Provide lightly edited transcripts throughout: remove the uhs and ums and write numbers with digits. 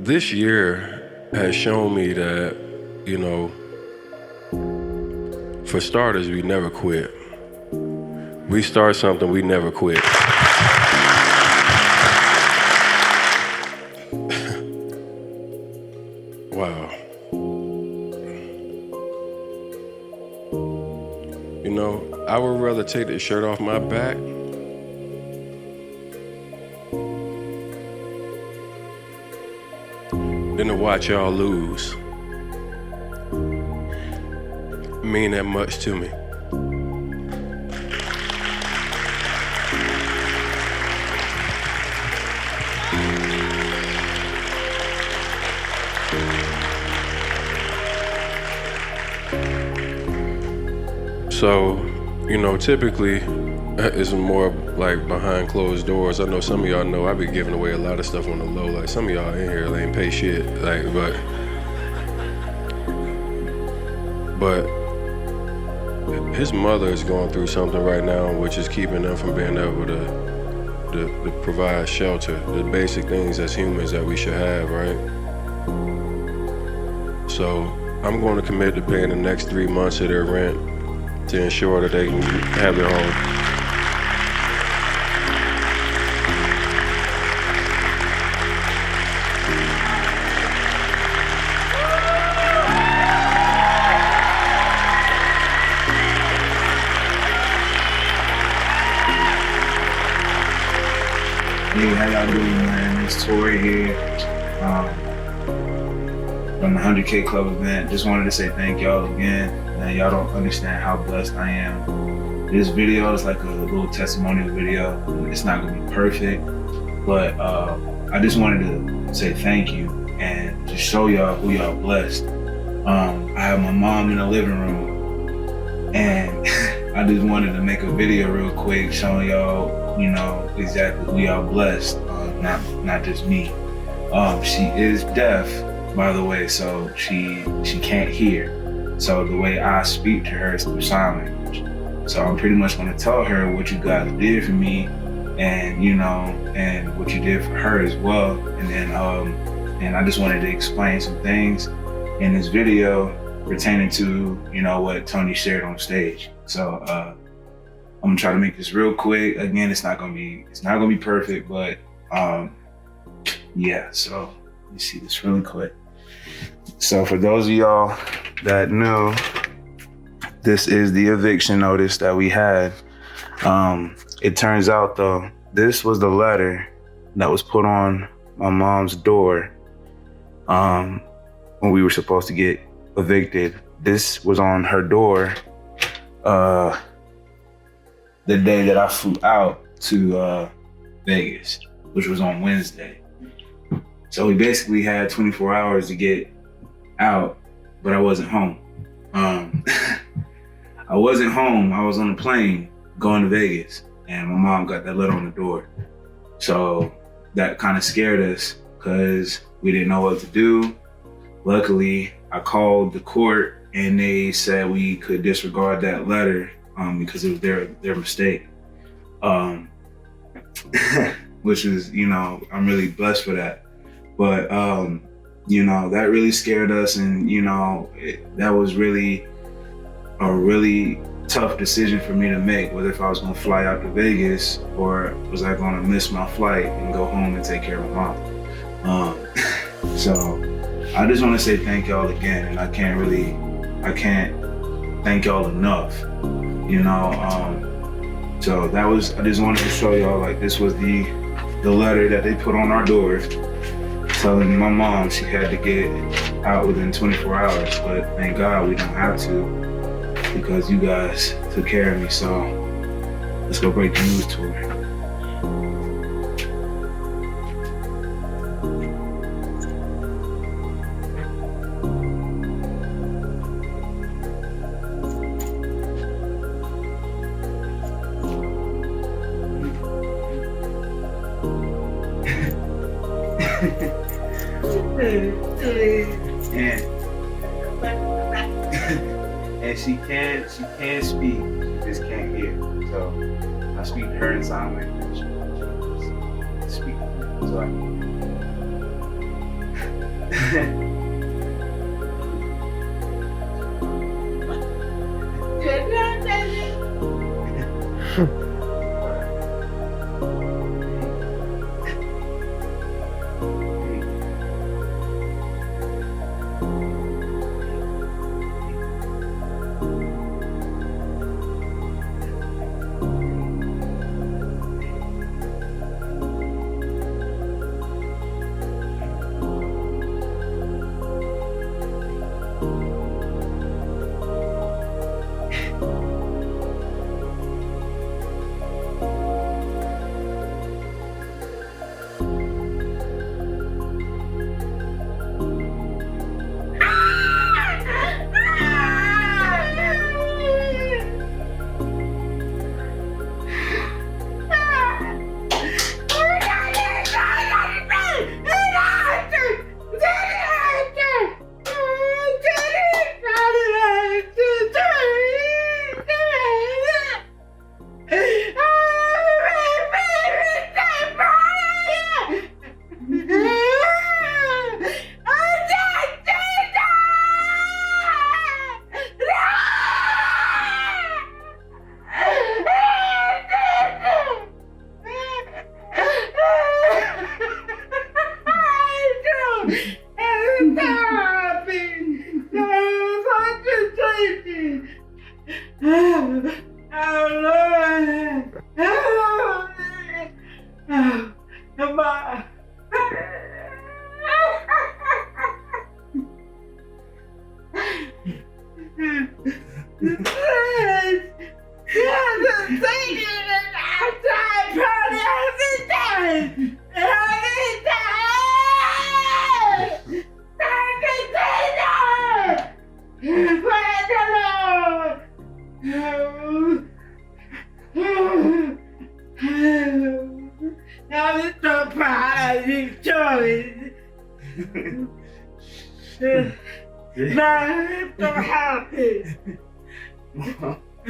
This year has shown me that, you know, for starters, we never quit. We start something, we never quit. Wow. You know, I would rather take the shirt off my back than to watch y'all lose. It mean that much to me. So, you know, typically it's more like behind closed doors. I know some of y'all know I be giving away a lot of stuff on the low. Like some of y'all in here, they ain't pay shit. Like, but his mother is going through something right now, which is keeping them from being able to provide shelter, the basic things as humans that we should have, right? So I'm going to commit to paying the next 3 months of their rent to ensure that they can have their home. Hey, how y'all doing, man? It's Tori here from the 100K Club event. Just wanted to say thank y'all again. Man, y'all don't understand how blessed I am. This video is like a little testimonial video. It's not gonna be perfect, but I just wanted to say thank you and to show y'all who y'all blessed. I have my mom in the living room, and I just wanted to make a video real quick showing y'all, you know, exactly who y'all blessed, not just me. She is deaf, by the way, so she can't hear. So the way I speak to her is through sign language. So I'm pretty much gonna tell her what you guys did for me, and you know, and what you did for her as well. And then and I just wanted to explain some things in this video pertaining to, you know, what Tony shared on stage. So I'm gonna try to make this real quick. Again, it's not gonna be perfect, but yeah. So let me see this really quick. So for those of y'all that knew, this is the eviction notice that we had. It turns out though, this was the letter that was put on my mom's door when we were supposed to get evicted. This was on her door the day that I flew out to Vegas, which was on Wednesday. So we basically had 24 hours to get out, but I wasn't home. I wasn't home. I was on a plane going to Vegas, and my mom got that letter on the door. So that kind of scared us because we didn't know what to do. Luckily, I called the court and they said we could disregard that letter because it was their mistake. Which is, you know, I'm really blessed for that. But, you know, that really scared us, and, you know, that was really a really tough decision for me to make, whether if I was gonna fly out to Vegas or was I gonna miss my flight and go home and take care of my mom. So I just wanna say thank y'all again, and I can't thank y'all enough, you know. So that was, I just wanted to show y'all, like, this was the letter that they put on our door telling my mom she had to get out within 24 hours, but thank God we don't have to because you guys took care of me. So let's go break the news to her. And she can speak, she just can't hear. So I speak to her in sign language. Speak. So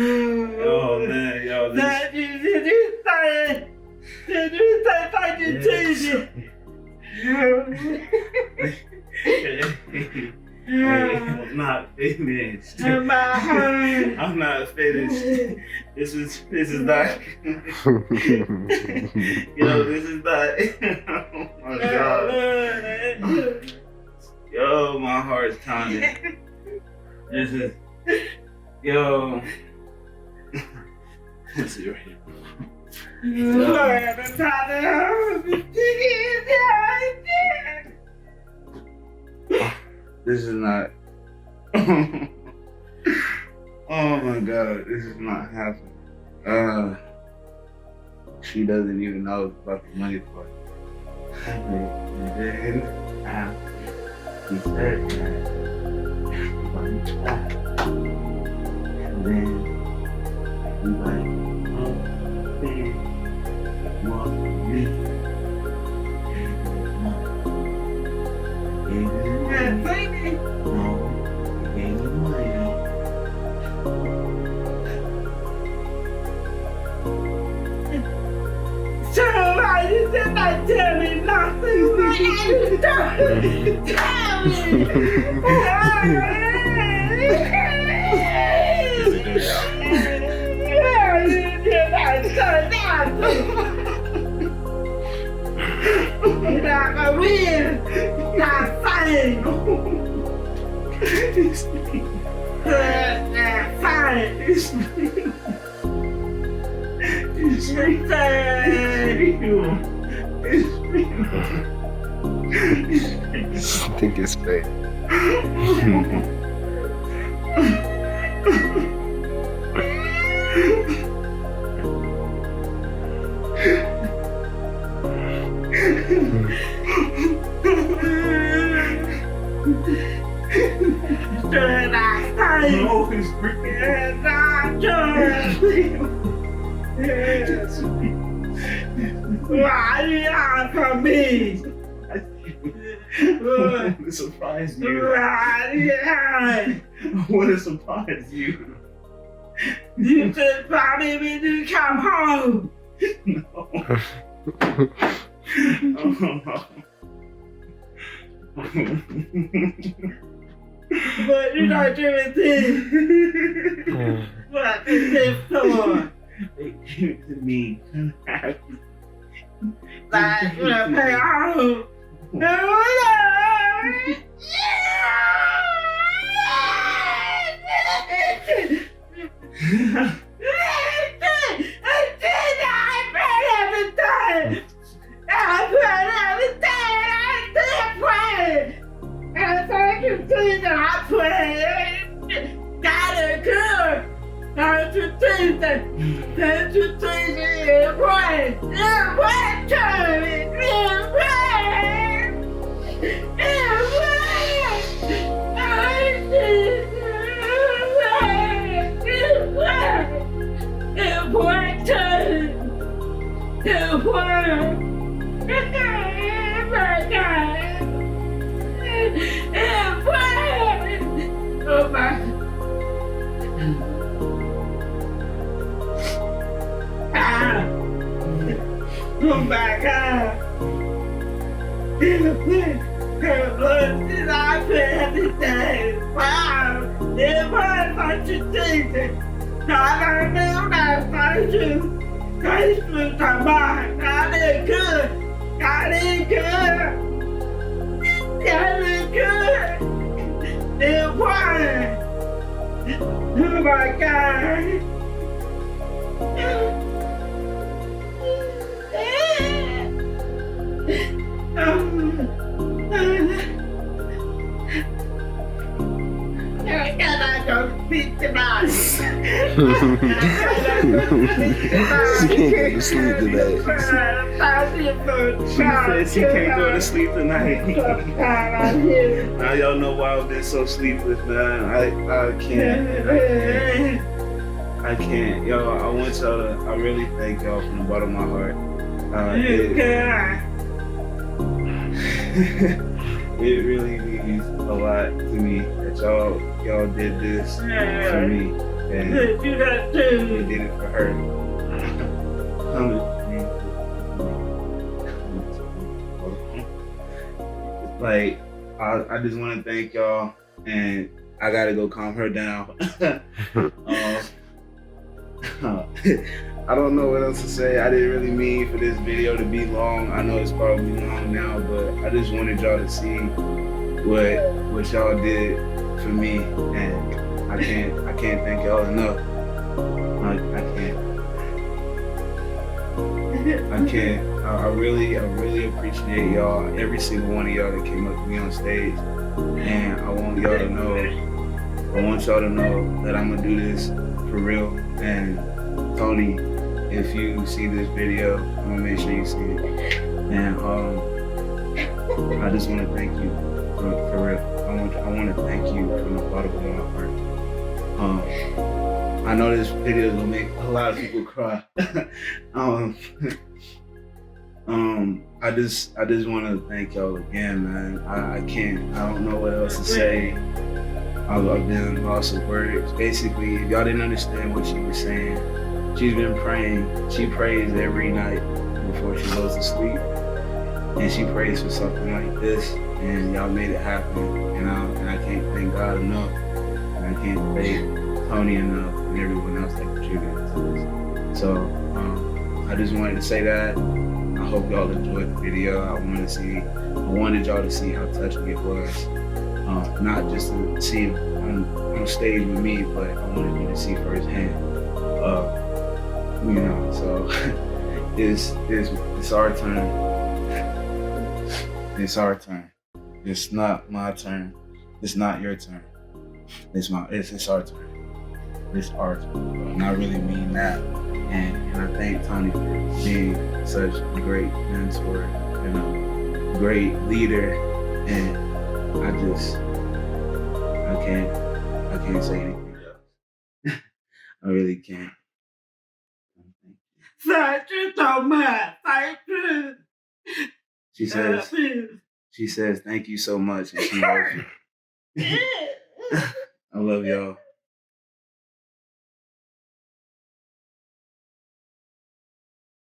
Oh man, yo, this. Did you say thank you, Jesus? I'm not finished. I'm not finished. This is not. Yo, this is not. Oh my God. Yo, my heart's pounding. This is. Yo. This is right here. This is not. Oh my God, this is not happening. She doesn't even know about the money part. And then he said that everybody tried. And then he like, oh man, want me. You did not tell me nothing. Tell You're not gonna win. Not fighting. It's me. Not fighting. It's me. It's me. I think it's fake. No, it's freaking. Why are you out from me? I want to surprise you. I want to surprise you. You just promised me to come home. No. But you don't give it this. What is this for? They give it to me. Like, you know, pay off. Oh my God. I put everything. Wow. It was such a Jesus. God, I knew that. Thank you. Thank you, come on. God is good. God is good. God is good. It was. Oh my God. Can I go speak tonight? She can't go to sleep tonight. She said she can't go to sleep tonight. Now y'all know why I've been so sleepless, man. I can't. I can't. Yo, I want y'all to, I really thank y'all from the bottom of my heart. It really means a lot to me that y'all did this for me. And You got to. you did it for her. Like, I just want to thank y'all, and I gotta go calm her down. I don't know what else to say. I didn't really mean for this video to be long. I know it's probably long now, but I just wanted y'all to see what y'all did for me, and I can't thank y'all enough. I can't. I really appreciate y'all, every single one of y'all that came up to me on stage, and I want y'all to know that I'm gonna do this for real. And Tony, if you see this video, I'm gonna make sure you see it. And I just want to thank you for real. I want to thank you from the bottom of my heart. I know this video is gonna make a lot of people cry. I just want to thank y'all again, man. I don't know what else to say. I've been lost of words. Basically, if y'all didn't understand what she was saying, she's been praying. She prays every night before she goes to sleep. And she prays for something like this, and y'all made it happen. And I can't thank God enough. And I can't thank Tony enough and everyone else that contributed to this. So I just wanted to say that. I hope y'all enjoyed the video. I wanted y'all to see how touching it was. Not just to see it on stage with me, but I wanted you to see firsthand. So it's our turn. It's our turn. It's not my turn. It's not your turn. It's our turn. It's our turn. And I really mean that. And I thank Tony for being such a great mentor and a great leader. And I can't say anything else. I really can't. Thank you so much. Thank you. She says, thank you so much, and she loves you. I love y'all.